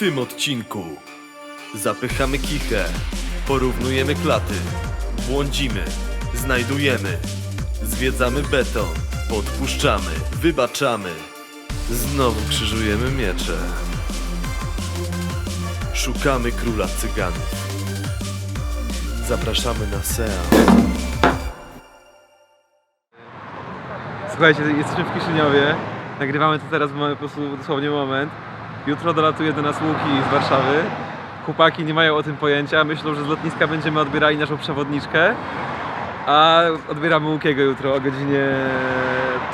tym odcinku zapychamy kichę, porównujemy klaty, błądzimy, znajdujemy, zwiedzamy beton, podpuszczamy, wybaczamy, znowu krzyżujemy miecze, szukamy króla cyganów, zapraszamy na seans. Słuchajcie, jesteśmy w Kiszyniowie, nagrywamy to teraz, bo mamy po prostu dosłownie moment. Jutro dolatuje do nas Łuki z Warszawy. Chłopaki nie mają o tym pojęcia, myślą, że z lotniska będziemy odbierali naszą przewodniczkę. A odbieramy Łukiego jutro o godzinie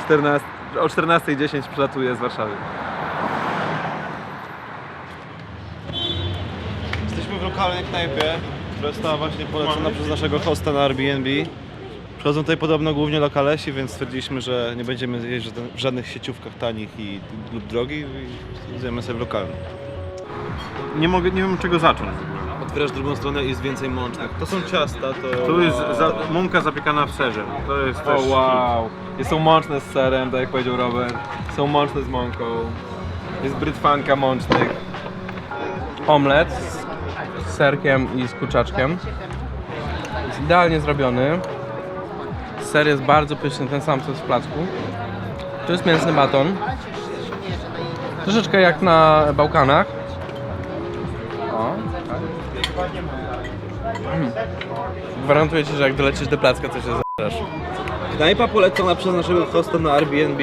14, o 14:10 przylatuje z Warszawy. Jesteśmy w lokalnej knajpie, która została właśnie polecona przez naszego hosta na Airbnb. Przychodzą tutaj podobno głównie lokalesi, więc stwierdziliśmy, że nie będziemy jeździć w żadnych sieciówkach tanich lub drogich i zjemy sobie w lokalnym. Nie wiem od czego zacząć. Otwierasz drugą stronę i jest więcej mącznych. To są ciasta, to... Tu jest mąka zapiekana w serze. To jest też O wow! Są mączne z serem, tak jak powiedział Robert. Są mączne z mąką. Jest brytwanka mącznych. Omlet z serkiem i z kurczaczkiem. Jest idealnie zrobiony. Ser jest bardzo pyszny, ten sam co jest w placku. Tu jest mięsny baton. Troszeczkę jak na Bałkanach. O, tak. Gwarantuję ci, że jak dolecisz do placka, to się zaraz. Knajpa polecona przez naszego hosta na Airbnb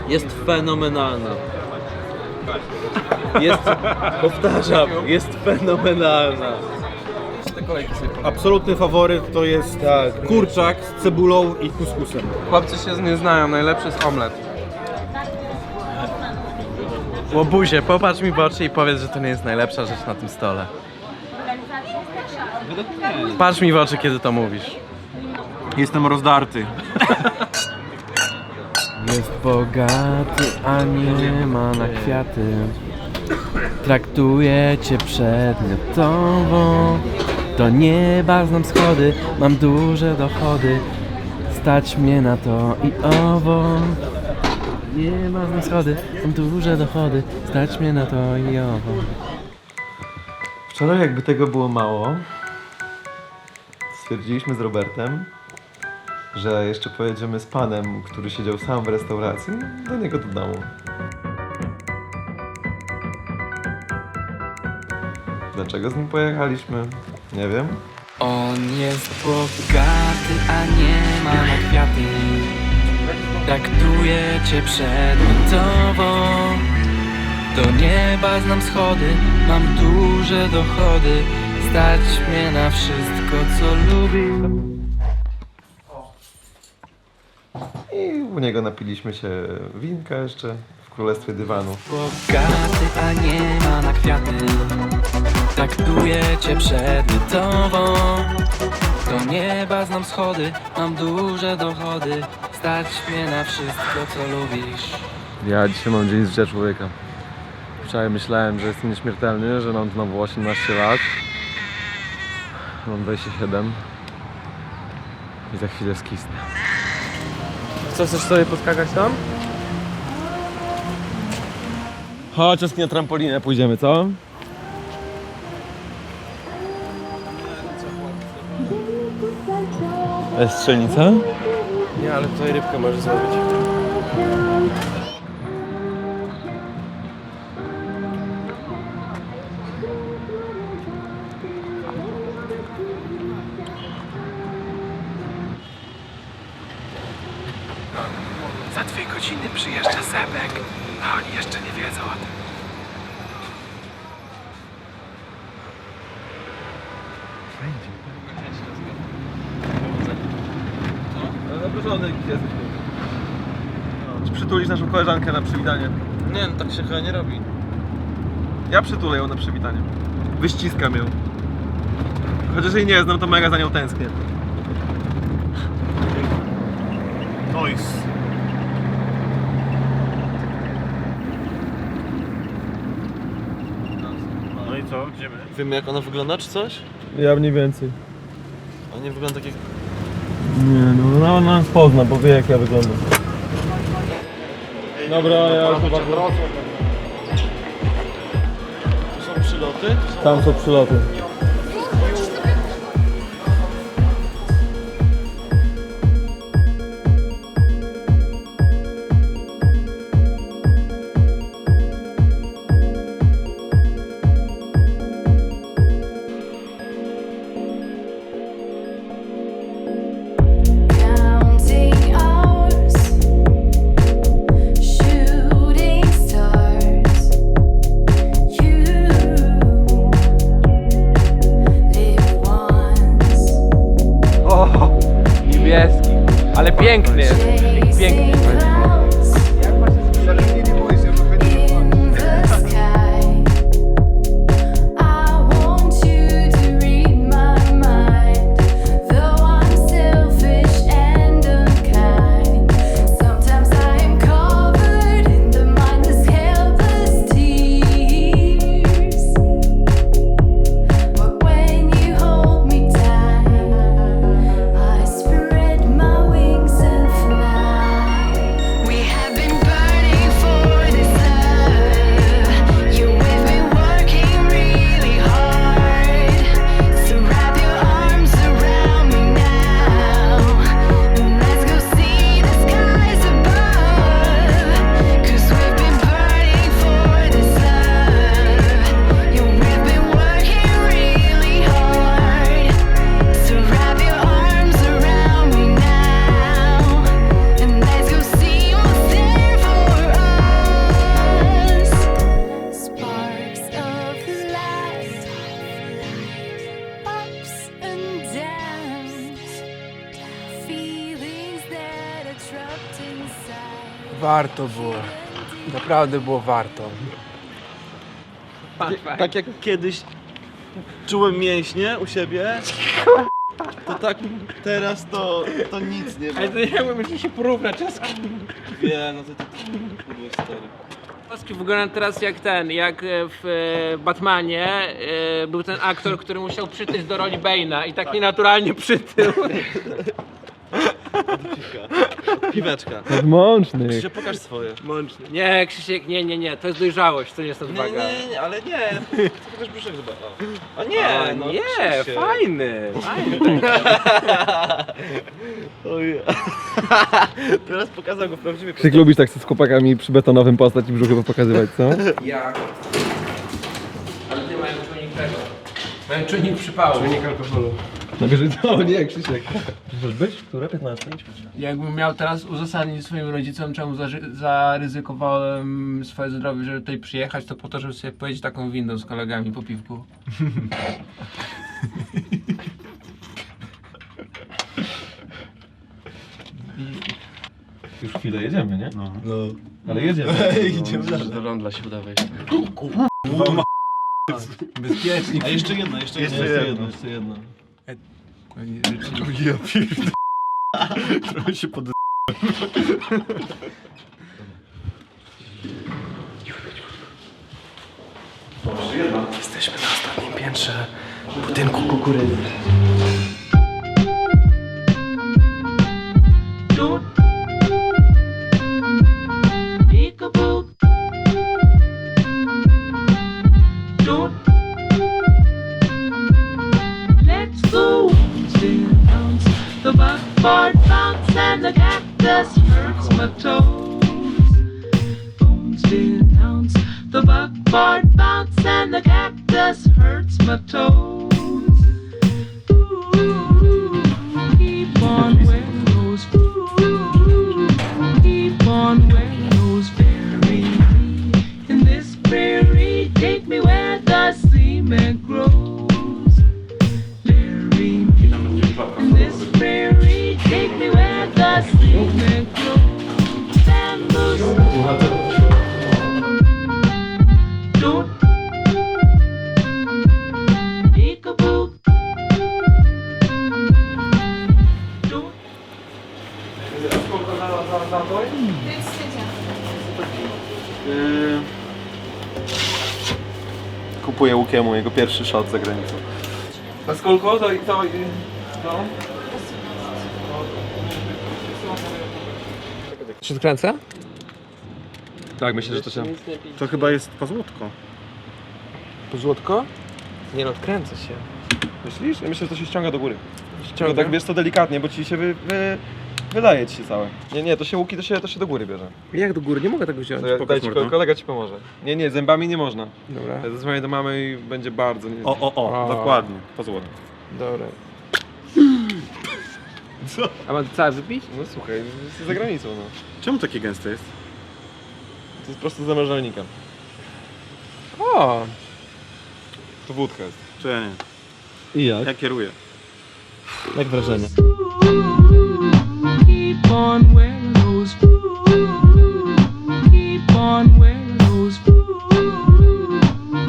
jest fenomenalna. Jest, powtarzam, jest fenomenalna. Te kolejki sobie absolutny faworyt to jest kurczak z cebulą i kuskusem. Chłopcy się nie znają, najlepszy jest omlet. Łobuzie, popatrz mi w oczy i powiedz, że to nie jest najlepsza rzecz na tym stole. Patrz mi w oczy, kiedy to mówisz. Jestem rozdarty. Jest bogaty, a nie ma na kwiaty. Traktuje cię przedmiotowo. Do nieba znam schody, mam duże dochody. Stać mnie na to i owo. Nie ma znam schody, mam duże dochody. Stać mnie na to i owo. Wczoraj, jakby tego było mało, stwierdziliśmy z Robertem, że jeszcze pojedziemy z panem, który siedział sam w restauracji, do niego do domu. Dlaczego z nim pojechaliśmy? Nie wiem. On jest bogaty, a nie ma na kwiaty. Traktuje cię przedmiotowo. Do nieba znam schody, mam duże dochody. Stać mnie na wszystko, co lubię. I u niego napiliśmy się winka jeszcze w królestwie dywanu. Bogaty, a nie ma na kwiaty. Traktuje cię przedmiotowo. Do nieba znam schody, mam duże dochody. Stać mnie na wszystko, co lubisz. Ja dzisiaj mam dzień z życia człowieka. Wczoraj myślałem, że jestem nieśmiertelny, że mam znowu 18 lat. Mam 27. I za chwilę skisnę. Co, chcesz sobie podskakać tam? Chodź, na trampolinę pójdziemy, co? Jest strzelnica? Nie, ale tutaj rybkę możesz zrobić. Za 2 godziny przyjeżdża Sebek, a oni jeszcze nie wiedzą o tym. Zaproszony jesteś. Czy przytulisz naszą koleżankę na przywitanie? Nie, no tak się chyba nie robi. Ja przytulę ją na przywitanie. Wyściskam ją. Chociaż jej nie znam, to mega za nią tęsknię. Noise. No i co? Gdzie my? Wiemy jak ona wygląda czy coś? Ja mniej więcej. Ona nie wygląda tak jak... Nie no, ona nas pozna, bo wie jak ja wyglądam. Dobra, ja chyba... przyloty? Tam są przyloty. Counting hours, shooting stars. You live once, O, niebieski, ale piękny jest. chasing clouds in the sky. I want you to read my mind, though I'm selfish and unkind. Sometimes I am covered in the mindless, helpless tears. But when you hold me tight, I spread my wings and fly. We have been burning for this love. You with me working really hard. So wrap your arms around me now. And let's go see the skies above. 'Cause we've been burning for this love. You we've been working really hard. So wrap your arms around me now. And let's go see what's there for us. Sparks of light, ups and downs, feelings that are trapped inside. Warto było. Naprawdę było warto. Tak jak kiedyś czułem mięśnie u siebie, to tak teraz to nic nie ma. Ale to nie mógłbym się porównać czasem. Wiem, no to kurwa stary. Polski wygląda teraz jak ten, jak w Batmanie był ten aktor, który musiał przytyć do roli Bane'a i tak nienaturalnie przytył. Piweczka. Mączny. Krzysiek, pokaż swoje. Mączny. Nie, Krzysiek, nie, to jest dojrzałość, to nie jest odwaga. Nie, ale nie. Chociaż brzuszek chyba. O. A nie, A, no nie, Krzysiek. fajny. Oj. Teraz pokazał go w prawdziwie. Krzyk, lubisz tak z chłopakami przy betonowym postać i brzuchy pokazywać, co? Jak? Ale nie mają czujnik tego. Mają czujnik przypału. Czujnik alkoholu. Na bieżąco, nie, Krzysiek. Możesz być? Które? 15? Jakbym miał teraz uzasadnić swoim rodzicom, czemu zaryzykowałem swoje zdrowie, żeby tutaj przyjechać, to po to, żeby sobie pojeździć taką windą z kolegami po piwku. Już chwilę jedziemy, nie? No. Ale jedziemy. Idziemy dalej. Do lądla się uda wejść. Bezpiecznie. A jeszcze jedna. Jeszcze jedna. Ja pierdolę. Trochę się pod... Jesteśmy na ostatnim piętrze budynku kukurydzy. Let's go bounce, the buckboard bounce and the cactus hurts my toes. Bones denounce, the buckboard bounce and the cactus hurts my toes. Ooh, keep on wearing those. Ooh, keep on wearing those. Bury me in this prairie, take me where the cement grows. In this prairie, take me where the cement grows. Bamboos. Don't. Peekaboo. Don't. Kupuję Łukiemu jego pierwszy shot za granicą. Na skolko to... Się odkręca? Tak, myślę, że to się... To chyba jest pazłotko. Po złotko? Nie no, odkręca się. Myślisz? Ja myślę, że to się ściąga do góry. Ściąga? No tak wiesz to delikatnie, bo ci się wydaje ci się całe. Nie, to się łuki, to się do góry bierze. Jak do góry? Nie mogę tego wziąć. Daj Pokaż ci, mordo. kolega ci pomoże. Nie, zębami nie można. Dobra. Ja zadzwonię do mamy i będzie bardzo nie. O. Dokładnie, po złotku. Dobra. Co? A ma to całe wypić? No słuchaj, jesteś za granicą, no. Czemu takie gęste jest? To jest prosto z zamrażalnika. O! To wódka jest. Czy ja nie? I jak? Ja kieruję. Jak wrażenie? Keep on wearing those keep on wearing those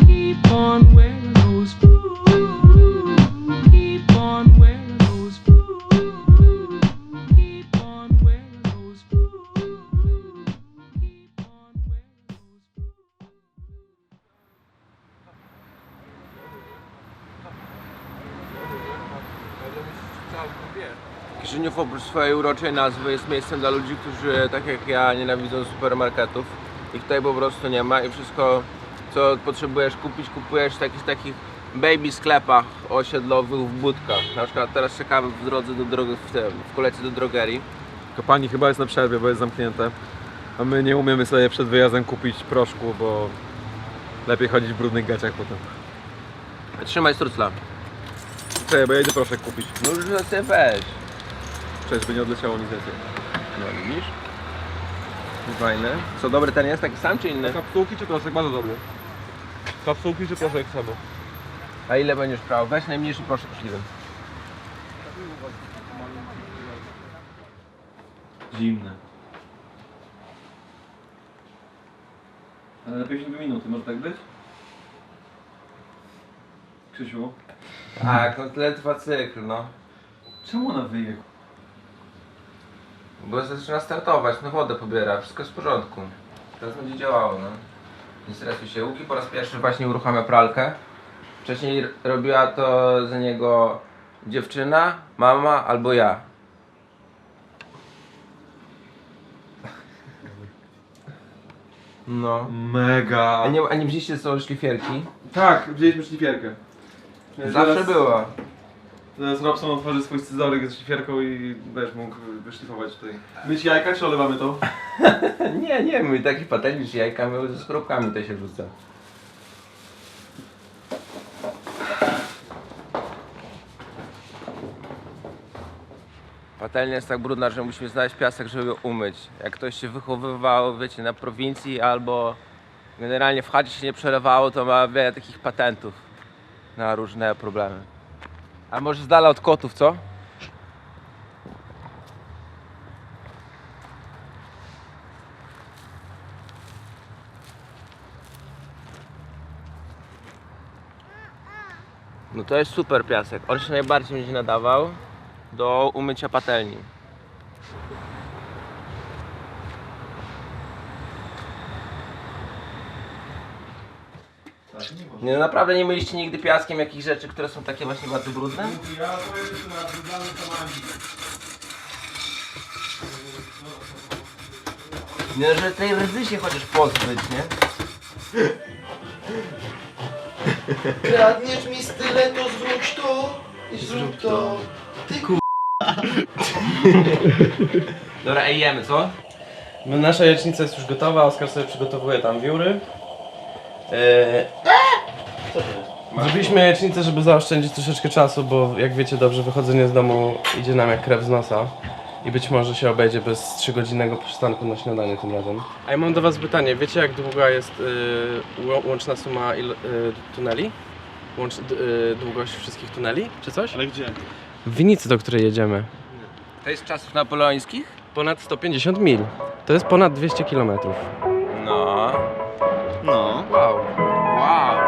keep on wearing those keep on wearing those keep on wearing those Kiszynów oprócz swojej uroczej nazwy jest miejscem dla ludzi, którzy tak jak ja nienawidzą supermarketów. Ich tutaj po prostu nie ma i wszystko co potrzebujesz kupić, kupujesz w takich baby sklepach osiedlowych w budkach. Na przykład teraz czekamy w drodze do drogi, w kolejce do drogerii. Kopalni chyba jest na przerwie, bo jest zamknięte. A my nie umiemy sobie przed wyjazdem kupić proszku, bo lepiej chodzić w brudnych gaciach potem. Trzymaj strucla. Czekaj, bo ja idę proszek kupić. No już sobie weź. Cześć, by nie odleciało nic więcej. No widzisz? Fajne. Co, dobry ten jest taki sam czy inny? Kapsułki czy proszek? Bardzo dobry. Kapsułki czy proszek samo? A ile będziesz brał? Weź najmniejszy proszek możliwy. Zimne. Ale na 52 minuty, może tak być? Krzysiu? Tak, no tyle trwa cykl, no. Czemu ona wyje? Bo zaczyna startować, no wodę pobiera, wszystko jest w porządku. Teraz będzie działało, no. Nie stresuj się. Łuki po raz pierwszy właśnie uruchamia pralkę. Wcześniej robiła to za niego dziewczyna, mama albo ja. No. Mega! A nie wzięliście ze sobą szlifierki? Tak, wzięliśmy szlifierkę. Zawsze była. Zaraz Robson otworzy swój scyzoryk z szlifierką i będziesz mógł wyszlifować tutaj. Myć jajka czy olewamy to? Nie, my taki patelni z jajkami, ze skorupkami to się rzuca. Patelnia jest tak brudna, że musimy znaleźć piasek, żeby ją umyć. Jak ktoś się wychowywał, wiecie, na prowincji albo generalnie w chacie się nie przelewało, to ma wiele takich patentów na różne problemy. A może z dala od kotów, co? No to jest super piasek. On się najbardziej będzie nadawał do umycia patelni. Nie, no naprawdę nie myliście nigdy piaskiem jakichś rzeczy, które są takie właśnie bardzo brudne? Ja powiem jeszcze na brudzanym samami. Nie, że tej rdzy się chociaż pozbyć, nie? Kradniesz mi style, to zwróć to i zrób to. Dobra, ej, jemy, co? No, nasza jajecznica jest już gotowa, Oskar sobie przygotowuje tam wióry. Zrobiliśmy jajecznicę, żeby zaoszczędzić troszeczkę czasu, bo jak wiecie dobrze, wychodzenie z domu idzie nam jak krew z nosa. I być może się obejdzie bez 3-godzinnego przystanku na śniadanie tym razem. A ja mam do was pytanie, wiecie jak długa jest łączna suma tuneli? Długość wszystkich tuneli, czy coś? Ale gdzie? W Winicy, do której jedziemy. To jest czasów napoleońskich? Ponad 150 mil. To jest ponad 200 km. No. No. Wow. Wow.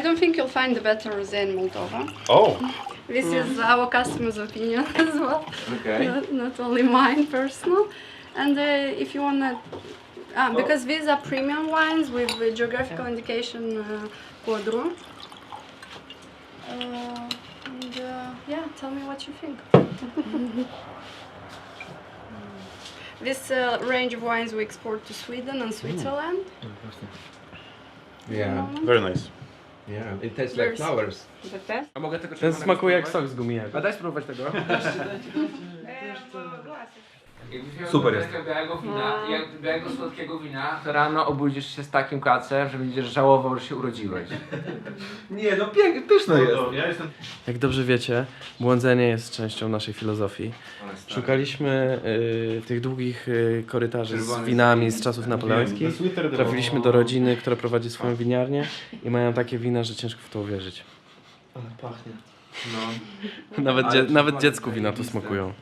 don't think you'll find a better rosé in Moldova. Oh! This is our customer's opinion as well. Okay. Not only mine personal. And if you wanna, because these are premium wines with geographical indication Quadru. And yeah, tell me what you think. This range of wines we export to Sweden and Switzerland. Yeah. Very nice. Yeah. It tastes like flowers. The best. A mogę tego Ten czerwonego smakuje jak spróbować? sok z gumijaku. A daj spróbować tego. Super jest. Jak białego słodkiego wina, to rano obudzisz się z takim kacem, że będziesz żałował, że się urodziłeś. Nie, no pyszne jest. Jak dobrze wiecie, błądzenie jest częścią naszej filozofii. Szukaliśmy tych długich korytarzy z winami z czasów napoleońskich. Trafiliśmy do rodziny, która prowadzi swoją winiarnię i mają takie wina, że ciężko w to uwierzyć. Ale pachnie. Nawet dziecku wina tu smakują.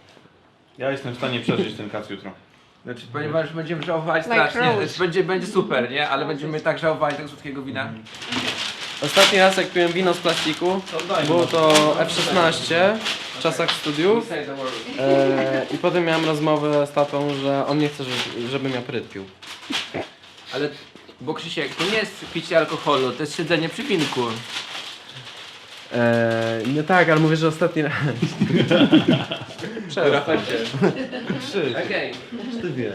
Ja jestem w stanie przeżyć ten kac jutro. Znaczy, ponieważ będziemy żałowali Like strasznie, Rose. będzie super, nie? Ale będziemy tak żałowali tego słodkiego wina. Ostatni raz jak piłem wino z plastiku, było to F16 w czasach studiów i potem miałem rozmowę z tatą, że on nie chce, żebym ja pryt pił. Ale, bo Krzysiek, to nie jest picie alkoholu, to jest siedzenie przy winku. Nie tak, ale mówię, że ostatni raz. Okej. Ty wie.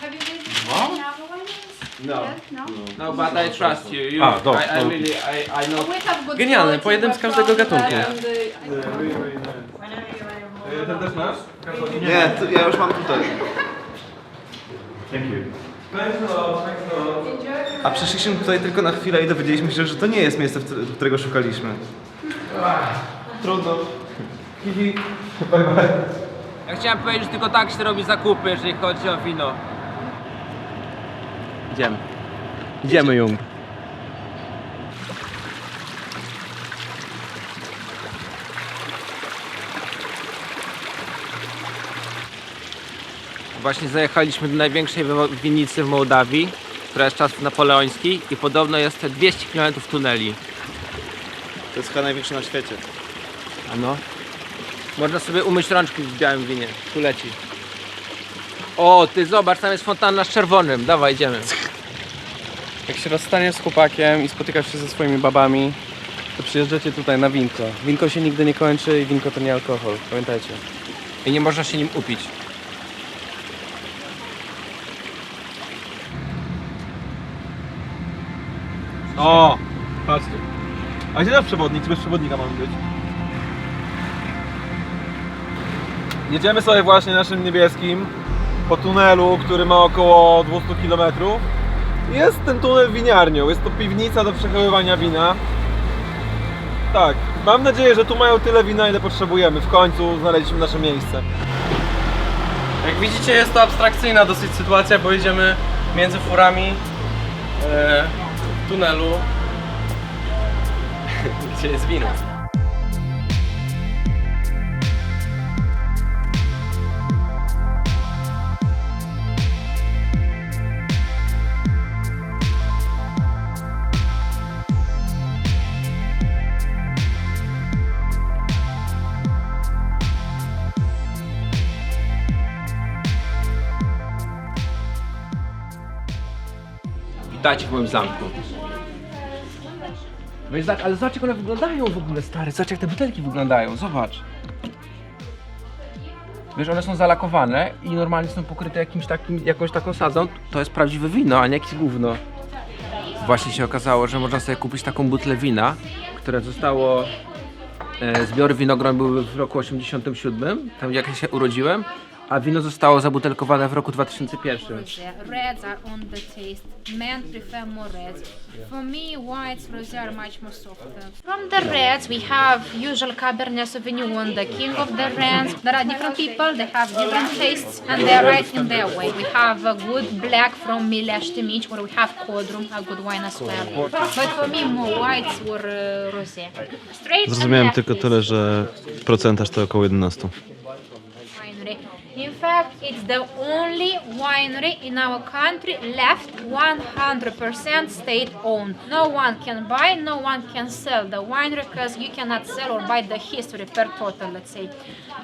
Have you visited any other wines? No. Yes? No? No, but I trust you. A, dobra. I really, I know. We have good Genialne, quality po jednym z każdego background gatunku. and, Ten też masz? Nie, ja już mam tutaj. A przeszliśmy tutaj tylko na chwilę i dowiedzieliśmy się, że to nie jest miejsce, którego szukaliśmy. Trudno. Ja chciałem powiedzieć, że tylko tak się robi zakupy, jeżeli chodzi o wino. Idziemy. Idziemy, Jung. Właśnie zajechaliśmy do największej winnicy w Mołdawii, która jest z czasów napoleońskich i podobno jest 200 km tuneli. To jest chyba największy na świecie. Ano. Można sobie umyć rączki w białym winie. Tu leci. O, ty zobacz, tam jest fontanna z czerwonym. Dawaj, idziemy. Jak się rozstaniesz z chłopakiem i spotykasz się ze swoimi babami, to przyjeżdżacie tutaj na winko. Winko się nigdy nie kończy i winko to nie alkohol. Pamiętajcie. I nie można się nim upić. O! Patrzcie. A gdzie nasz przewodnik? Czy bez przewodnika mamy być? Jedziemy sobie właśnie naszym niebieskim po tunelu, który ma około 200 km. Jest ten tunel winiarnią, jest to piwnica do przechowywania wina. Tak, mam nadzieję, że tu mają tyle wina, ile potrzebujemy. W końcu znaleźliśmy nasze miejsce. Jak widzicie, jest to abstrakcyjna dosyć sytuacja, bo idziemy między furami w tunelu, gdzie jest wino. Witajcie w moim zamku. Więc tak, ale zobacz jak one wyglądają w ogóle, stary. Zobacz jak te butelki wyglądają, zobacz. Wiesz, one są zalakowane i normalnie są pokryte jakąś taką sadzą. To jest prawdziwe wino, a nie jakieś gówno. Właśnie się okazało, że można sobie kupić taką butlę wina, które zostało... Zbiory winogron były w roku 87, tam jak się urodziłem, a wino zostało zabutelkowane w roku 2001. Reds are on the taste. Men prefer more reds. For me, whites, rosé are much more softer. From the reds, we have usual Cabernet Sauvignon, the king of the reds. There are different people, they have different tastes, and they're right in their way. We have a good black from Milesh to Mich, where we have Quadrum, a good wine as well. But for me, more whites or rosé. Straight and Zrozumiałem left, tylko please. tyle, że procentaż to około 11. Winery. In fact, it's the only winery in our country left 100% state-owned. No one can buy, no one can sell the winery because you cannot sell or buy the history per total, let's say.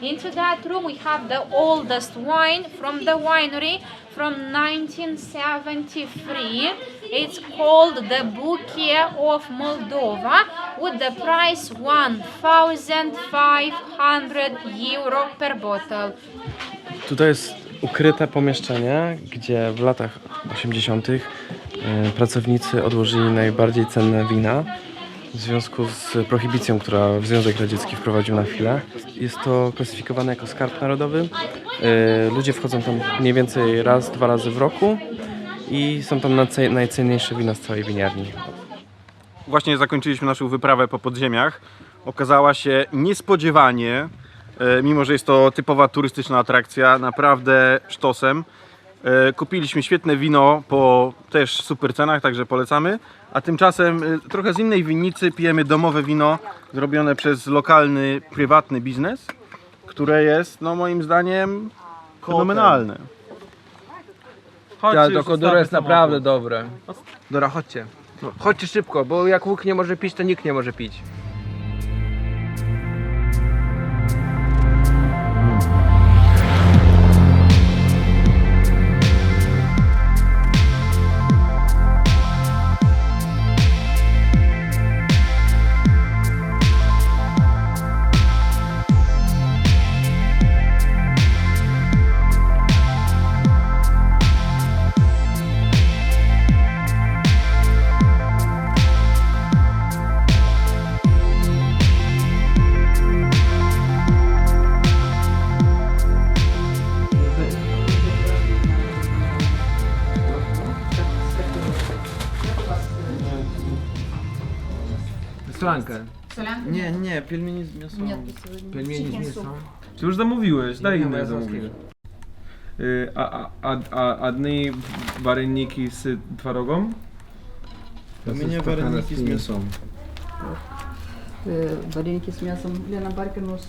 Into that room we have the oldest wine from the winery from 1973. It's called the Bouquet of Moldova with the price 1,500 euro per bottle. Tutaj jest ukryte pomieszczenie, gdzie w latach 80. Pracownicy odłożyli najbardziej cenne wina w związku z prohibicją, która Związek Radziecki wprowadził na chwilę. Jest to klasyfikowane jako skarb narodowy. Ludzie wchodzą tam mniej więcej raz, 2 razy w roku i są tam najcenniejsze wina z całej winiarni. Właśnie zakończyliśmy naszą wyprawę po podziemiach. Okazała się niespodziewanie, mimo że jest to typowa turystyczna atrakcja, naprawdę sztosem. Kupiliśmy świetne wino po też super cenach, także polecamy. A tymczasem trochę z innej winnicy pijemy domowe wino zrobione przez lokalny, prywatny biznes, które jest, no moim zdaniem, fenomenalne. Ja, to Kodura jest naprawdę dobre. Dobra, chodźcie. Chodźcie szybko, bo jak łuk nie może pić, to nikt nie może pić. Solankę. Nie, nie, pielmieni z mięsą. Pelmieni z mięsą. Czy już zamówiłeś? Daj Nie, inne moja zamówić. zamówiła. Одни вареники z twarogą? Pielmienie, wareniki z mięsą. Вареники с мясом. Лена Баркинус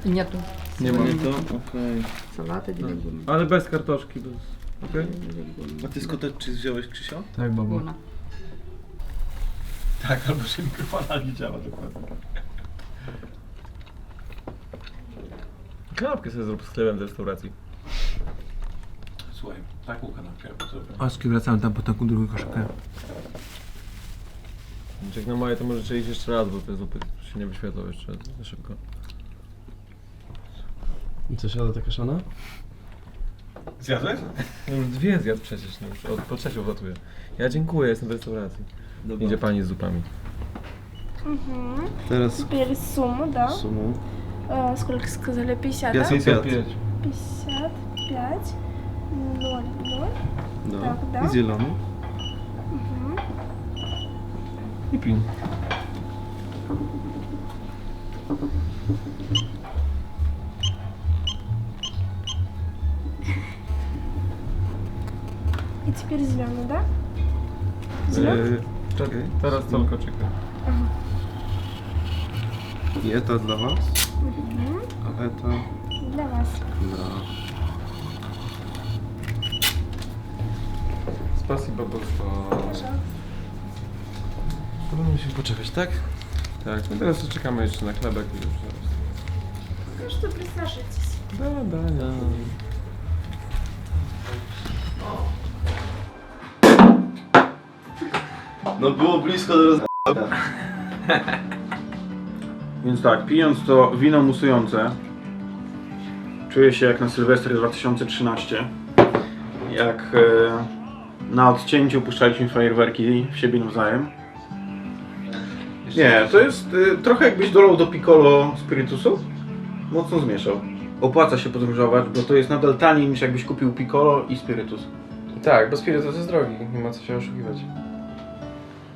нету. Nie ma. Okej. Салаты для Ale bez kartoszki. Bez. Okay? A ty skoteczki wziąłeś, Krzysio? Tak, babo. Гуна. Tak, albo się mikrofala nie działa dokładnie. Kanapkę sobie zrób z chlebem z restauracji. Słuchaj, taką kanapkę zrobię. Oski wracamy tam po taką drugą koszkę. Jak na moje to możecie iść jeszcze raz, bo te zupy się nie wyświetlą jeszcze za szybko. I co, siada taka szana? Zjadłeś? No już 2 zjadł przecież, no już po trzecią wlatuję. Ja dziękuję, jestem w restauracji. Dobra. Idzie pani z zupami. Teraz Теперь сумму, да? sumą. Сколько сказали? 50, да? 55. 55, 0, 0. No. Tak, da. I zielony. I pin. И теперь зеленый, да? Зеленый? Czekaj, teraz tylko czekaj. I eta dla was, a eta Для вас. dla... Spasibo bardzo. To musimy poczekać, tak? Tak, my teraz czekamy jeszcze na chlebek i już zaraz. Ну что, присаживайтесь. Dobra. No było blisko do Więc tak, pijąc to wino musujące, czuję się jak na Sylwestry 2013. Jak na odcięciu puszczaliśmy fajerwerki w siebie nawzajem. Nie, to jest trochę jakbyś dolał do piccolo spirytusu. Mocno zmieszał. Opłaca się podróżować, bo to jest nadal taniej niż jakbyś kupił piccolo i spirytus. Tak, bo spirytus jest drogi, nie ma co się oszukiwać.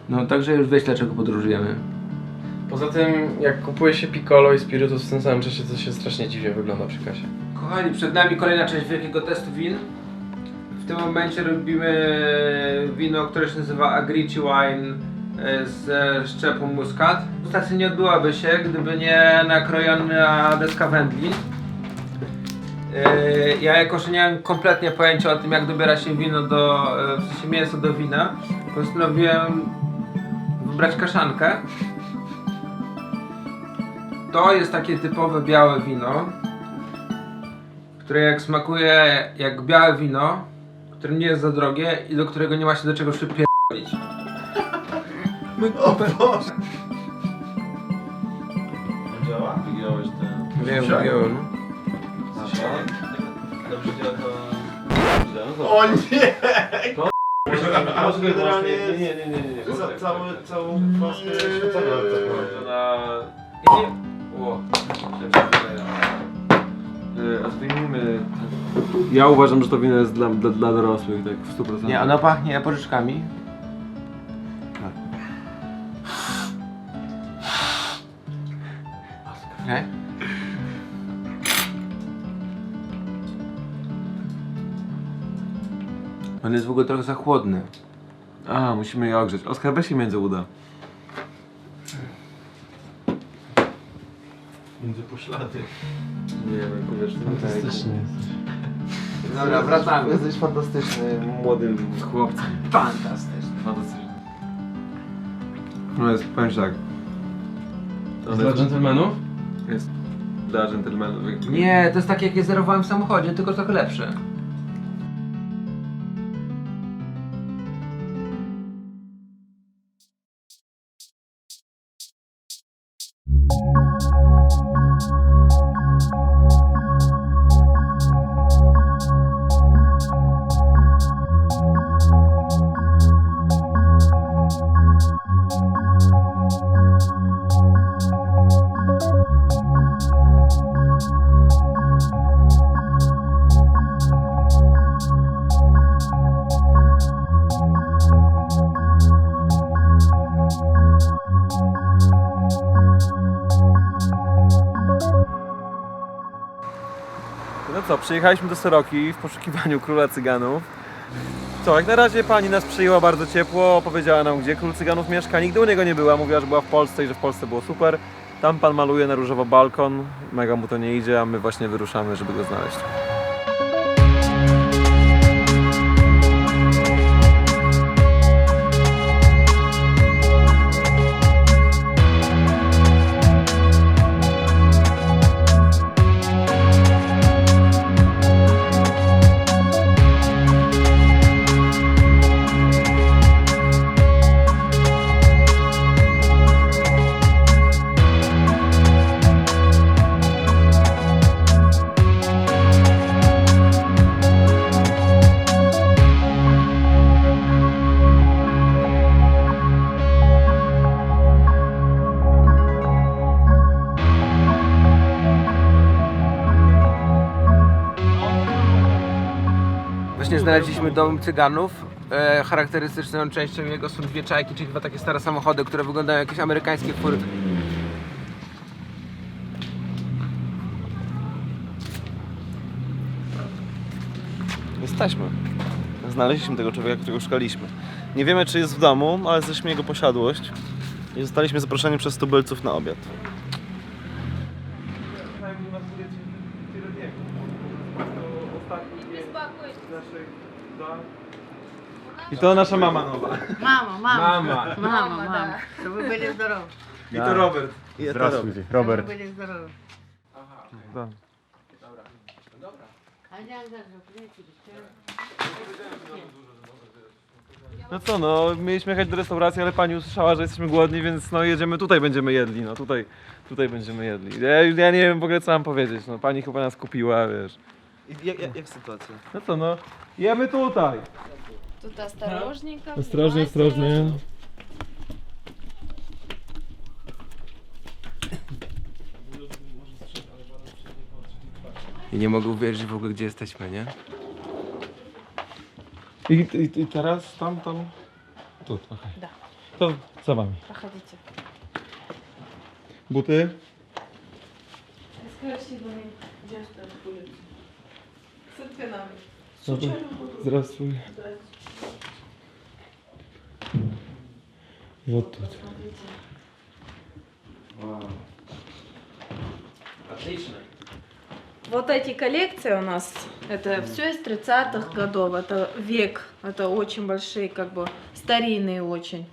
No także już wiesz dlaczego podróżujemy. Poza tym, jak kupuje się piccolo i spirytus w tym samym czasie, to się strasznie dziwnie wygląda przy kasie. Kochani, przed nami kolejna część wielkiego testu win. W tym momencie robimy wino, które się nazywa Agrici Wine ze szczepu muskat. Degustacja nie odbyłaby się, gdyby nie nakrojona deska wędlin. Ja jako, że nie miałem kompletnie pojęcia o tym, jak dobiera się wino w sensie mięso do wina, postanowiłem wybrać kaszankę. To jest takie typowe białe wino, które jak smakuje jak białe wino, które nie jest za drogie i do którego nie ma się do czego przypierdolić. O Boże! Działa? Wygiąłeś ten... Wiem, wygiąłem. Dobrze działa to... O nie! Może generalnie Nie. całą flaskę świecenia A zdejmijmy... Ja uważam, że to wino jest dla dorosłych, tak w 100%. Nie, ono pachnie porzeczkami. Okay. On jest w ogóle trochę za chłodny. A, musimy je ogrzeć. Oskar, weź się między uda. między poślady. Nie wiem, powiesz, Fantastycznie. Dobra, wracamy. Jesteś fantastyczny, młodym chłopcem. Fantastyczny. Fantastyczny. No jest, powiem ci tak. Dla dżentelmenów? Jest dla dżentelmenów. Nie, to jest takie jak je zerowałem w samochodzie, tylko trochę lepsze. No co, przyjechaliśmy do Soroki w poszukiwaniu króla cyganów. Co, jak na razie pani nas przyjęła bardzo ciepło, opowiedziała nam, gdzie król cyganów mieszka. Nigdy u niego nie była, mówiła, że była w Polsce i że w Polsce było super. Tam pan maluje na różowo balkon, mega mu to nie idzie, a my właśnie wyruszamy, żeby go znaleźć. Właśnie znaleźliśmy dom cyganów. Charakterystyczną częścią jego są dwie czajki, czyli dwa takie stare samochody, które wyglądają jak jakieś amerykańskie fury. Jesteśmy. Znaleźliśmy tego człowieka, którego szukaliśmy. Nie wiemy, czy jest w domu, ale jesteśmy jego posiadłość. I zostaliśmy zaproszeni przez tubylców na obiad. I to nasza mama nowa. Mama. To wy byli zdrowi. I to Robert. Zdравствуйте, Robert. Byli zdrowi. Tak. No co, no mieliśmy jechać do restauracji, ale pani usłyszała, że jesteśmy głodni, więc no jedziemy, tutaj będziemy jedli, no tutaj będziemy jedli. Ja nie wiem w ogóle co mam powiedzieć, no pani chyba nas kupiła, wiesz. Jak sytuacja? No co, no jemy tutaj. Тут осторожненько. Ostrożnie, ostrożnie. I nie mogę uwierzyć w ogóle, gdzie jesteśmy, nie? I teraz tam? Tu, okej. Da. To za wami. Проходите. Buty? Спасибо, девушка, с цветами. Здравствуй. Вот тут. Отлично. Вот эти коллекции у нас, это все из 30-х годов, это век, это очень большие, как бы старинные очень.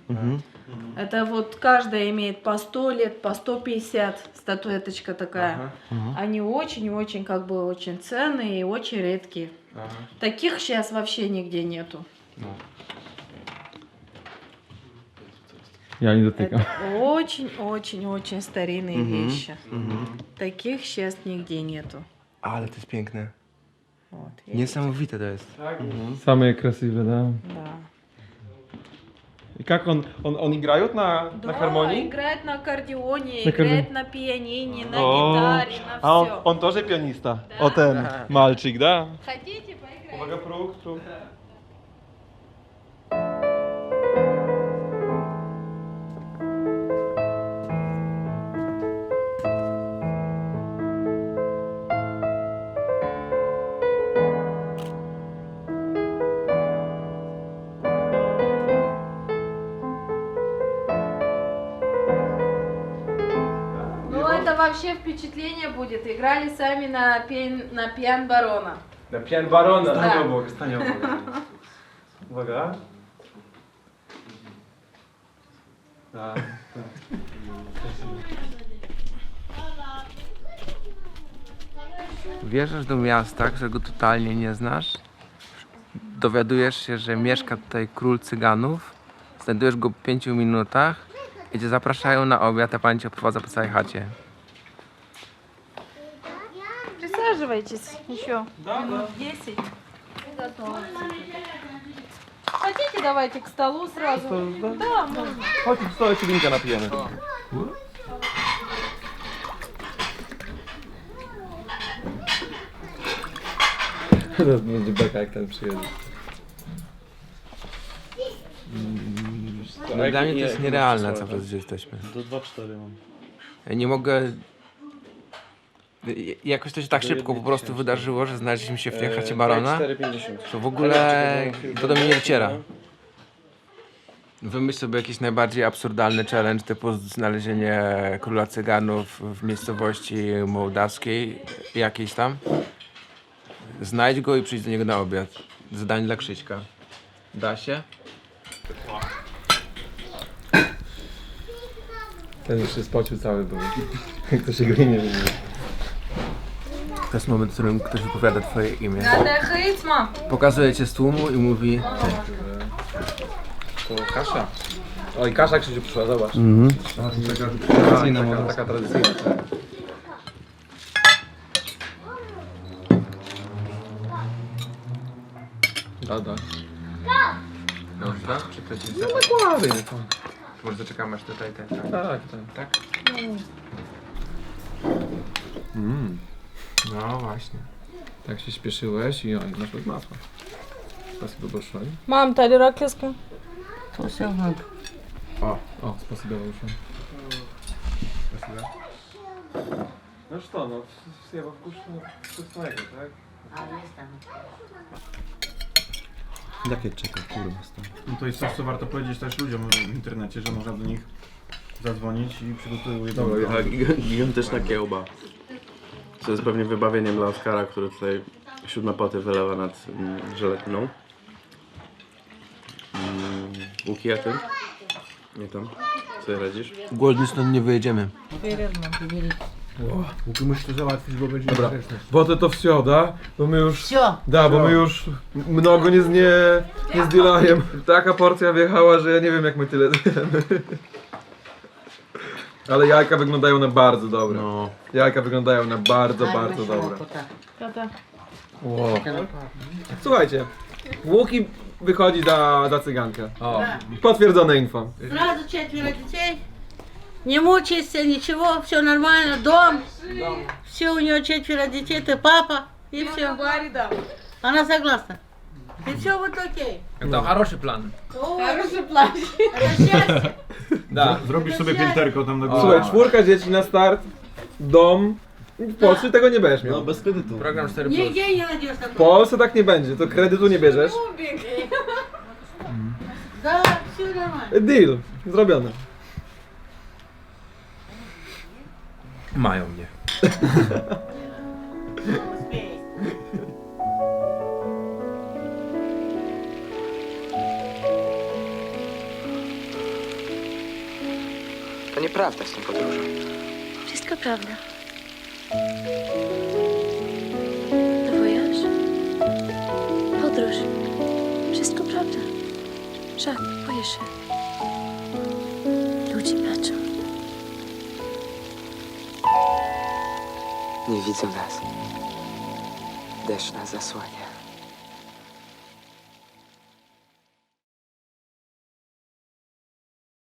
Это вот каждая имеет по 100 лет, по 150, статуэточка такая. Они очень-очень как бы очень ценные и очень редкие. Таких сейчас вообще нигде нету. Я не дотыкам. Это очень-очень-очень старинные вещи. Takich сейчас nigdzie нету. Ale to jest piękne. Вот, Niesamowite to jest. Самые красивые, да? Да. И как он играет на гармонии? Играет на аккордеоне, На играет на пианине, на гитаре, на А все. он тоже пианиста? O ten мальчик, да? Хотите поиграть? Uwaga, próg. Ну это вообще впечатление будет. Играли сами на пиан барона. Na pian barona. Да. Stań obok. Uwaga. Tak. Wjeżdżasz do miasta, którego totalnie nie znasz. Dowiadujesz się, że mieszka tutaj król cyganów. Znajdujesz go po 5 minutach i cię zapraszają na obiad, a pan cię oprowadza po całej chacie. Присаживайтесь еще. Минут 10. Хотите, давайте к столу сразу. Да, можно. Chodź, stoję się winka napijemy. Teraz będzie beka, jak ten przyjedzie. No, dla mnie to jest nierealne, cały czas gdzie jesteśmy. Do 2,4 mam. Ja nie mogę... Jakoś to się tak szybko po prostu wydarzyło, że znaleźliśmy się w tej chacie barona, że w ogóle to do mnie nie dociera. Wymyśl sobie jakiś najbardziej absurdalny challenge, typu znalezienie króla cyganów w miejscowości mołdawskiej, jakiejś tam. Znajdź go i przyjdź do niego na obiad. Zadanie dla Krzyśka. Da się? Ten już się spocił cały był. Kto się go nie wie. To jest moment, w którym ktoś wypowiada twoje imię. Надо Pokazuje cię z tłumu i mówi ty. To kasza. Oj, kasza Krzysiu przyszła, zobacz. Taka tradycyjna. Da. Dobra, przekręcić. No dokładnie. Może zaczekamy aż tutaj ten. Tak. No właśnie. Tak się śpieszyłeś i oj, masz bez masła. Spasibo большое. Мам, талерак леску. O, spasibo большое. No что, no, chyba wkусnego, tak? Jakie czeka, kurwa, stąd. No to jest coś, co warto powiedzieć też ludziom w internecie, że można do nich zadzwonić i przygotują Dobra, gigantyczna kiełba. Co jest pewnie wybawieniem dla Oskara, który tutaj 7 poty wylewa nad żeletiną. Łuki, a ty? Nie tam. Co radzisz? Głodni stąd nie wyjedziemy. Łuki musisz to załatwić, bo będzie Dobra, вот это все, да? Bo my już... Da, bo my już mnogo nie zdzielajem. Taka porcja wjechała, że ja nie wiem jak my tyle zjemy. Ale jajka wyglądają na bardzo dobre. No. Jajka wyglądają na bardzo dobre. Wow. Słuchajcie, Łuki wychodzi za cygankę. O. Potwierdzone info. Сразу 4 детей. Не мучайся, ничего, все нормально. Дом. Все, у нее 4 детей, ты папа. И все. Она согласна. И все будет окей. To хороший plan. Хороший план. Это счастье. Da. Zrobisz sobie pięterko tam na górze. Słuchaj, 4 dzieci na start, dom. W Polsce tego nie będziesz miał. No bez kredytu. Program 4+. Нигде не найдешь W такого. Polsce tak nie będzie, to kredytu nie bierzesz. Да, все нормально. Deal, zrobione. Mają mnie. To nieprawda z tą podróżą. Wszystko prawda. To wojaż? Podróż. Wszystko prawda. Żak, boję się. Ludzie płaczą. Nie widzą nas. Deszcz nas zasłania.